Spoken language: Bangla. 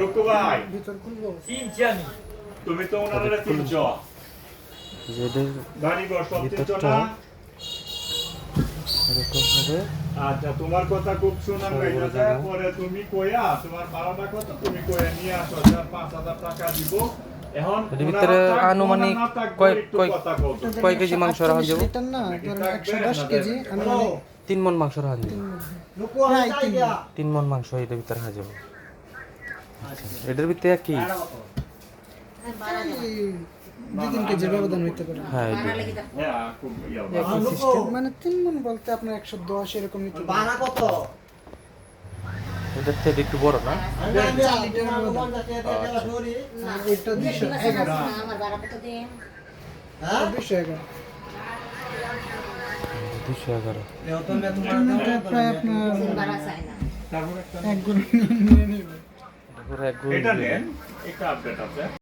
রুকু ভাই ভিতর খুলবো চিনছি আমি। তুমি তো ওনারা চিনছো যেটার গাড়ি ঘর সব চিনছো ভিতরটা না এরকম হবে। আচ্ছা তোমার কথা খুব শুনান সর্বদা গাইতেছে জানা। পরে তুমি কইয়া তোমার ভাড়াটা কত তুমি কইয়া নিয়ে আসো 4-5 হাজার টাকা দিব এখন এর ভিতরে আনুমানিক কয় কেজি মাংস রাখা যাবে? এটা না ধরেন 110 কেজি আনুমানিক 3 মণ মাংস রাখা যাবে। প্রায় 3 3 মণ মাংস এটার ভিতরে রাখা যাবে। আচ্ছা এটার ভিতরে কি? 2-3 কেজির ব্যবধান হইতে পারে। হ্যাঁ এটা হ্যাঁ খুব ইয়া একই সিস্টেম মানে 3 মণ বলতে আপনার 110 এরকম নিতে পারে। বানা কত? এটার থেকে একটু বড় না? এটা 211 আমার বাড়া কত দিন? 211 211 এটা প্রায় আপনার বাড়া চাই না। তারপর একটা 1 গুণ নিয়ে নেবে। তারপরে এক গুণ এটা দিয়ে নেন একটা আপডেট আছে